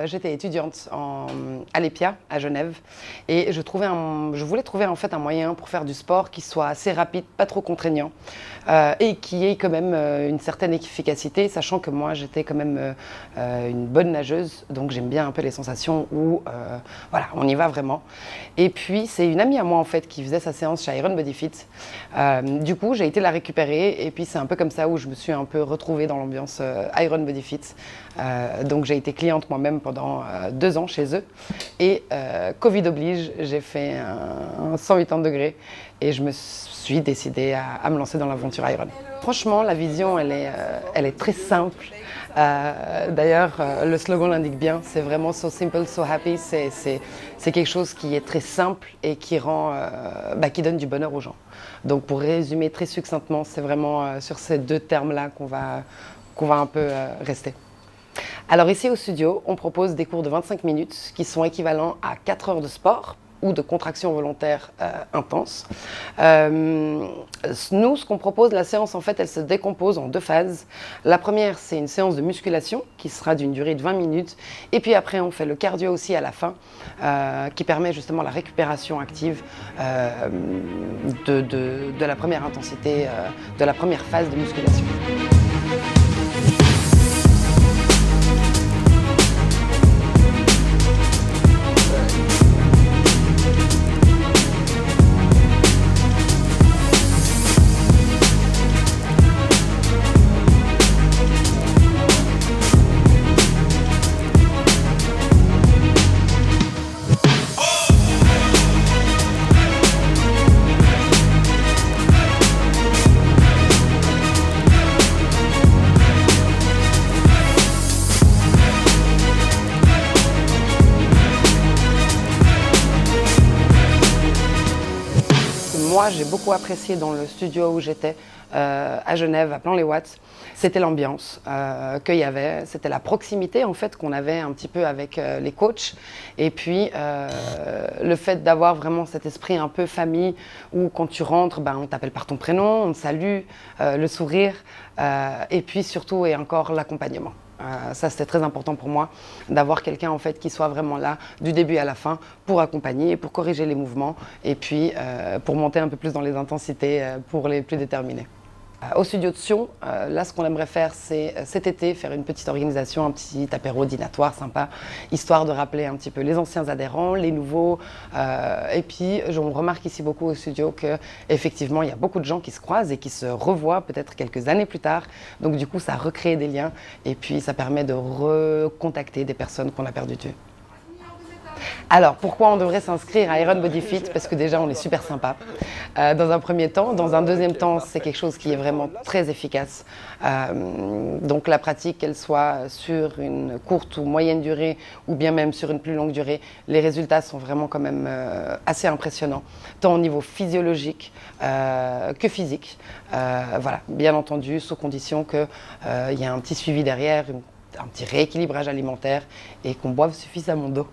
j'étais étudiante à l'EPIA, à Genève, et je voulais trouver en fait un moyen pour faire du sport qui soit assez rapide, pas trop contraignant, et qui ait quand même une certaine efficacité, sachant que moi j'étais quand même une bonne nageuse, donc j'aime bien un peu les sensations où voilà, on y va vraiment. Et puis c'est une amie à moi en fait qui faisait sa séance chez Iron Body Fit. Du coup j'ai été la récupérer, et puis c'est un peu comme ça où je me suis un peu retrouvée dans l'ambiance Iron Body Fit. Donc j'ai été cliente moi-même pendant 2 ans chez eux, et Covid oblige, j'ai fait un 180 degrés et je me suis décidée à me lancer dans l'aventure Iron. Franchement, la vision, elle est très simple. D'ailleurs, le slogan l'indique bien, c'est vraiment So Simple, So Happy. C'est quelque chose qui est très simple et qui donne du bonheur aux gens. Donc pour résumer très succinctement, c'est vraiment sur ces 2 termes-là qu'on va un peu rester. Alors ici au studio, on propose des cours de 25 minutes qui sont équivalents à 4 heures de sport ou de contraction volontaire intense. Nous, ce qu'on propose, la séance, en fait, elle se décompose en 2 phases. La première, c'est une séance de musculation qui sera d'une durée de 20 minutes. Et puis après, on fait le cardio aussi à la fin, qui permet justement la récupération active de la première intensité, de la première phase de musculation. Moi, j'ai beaucoup apprécié dans le studio où j'étais, à Genève, à Plan-les-Ouates, c'était l'ambiance qu'il y avait, c'était la proximité en fait qu'on avait un petit peu avec les coachs, et puis le fait d'avoir vraiment cet esprit un peu famille où quand tu rentres, on t'appelle par ton prénom, on te salue, le sourire, et puis surtout et encore l'accompagnement. Ça, c'était très important pour moi, d'avoir quelqu'un en fait qui soit vraiment là du début à la fin pour accompagner, pour corriger les mouvements, et puis pour monter un peu plus dans les intensités pour les plus déterminés. Au studio de Sion, là ce qu'on aimerait faire, c'est cet été faire une petite organisation, un petit apéro dînatoire sympa, histoire de rappeler un petit peu les anciens adhérents, les nouveaux, et puis on remarque ici beaucoup au studio qu'effectivement il y a beaucoup de gens qui se croisent et qui se revoient peut-être quelques années plus tard, donc du coup ça recrée des liens et puis ça permet de recontacter des personnes qu'on a perdues de vue. Alors, pourquoi on devrait s'inscrire à Iron Body Fit? Parce que déjà, on est super sympa. Dans un premier temps. Dans un deuxième temps, c'est quelque chose qui est vraiment très efficace. Donc, la pratique, qu'elle soit sur une courte ou moyenne durée, ou bien même sur une plus longue durée, les résultats sont vraiment quand même assez impressionnants, tant au niveau physiologique que physique. Voilà, bien entendu, sous condition qu'il y ait un petit suivi derrière, un petit rééquilibrage alimentaire et qu'on boive suffisamment d'eau.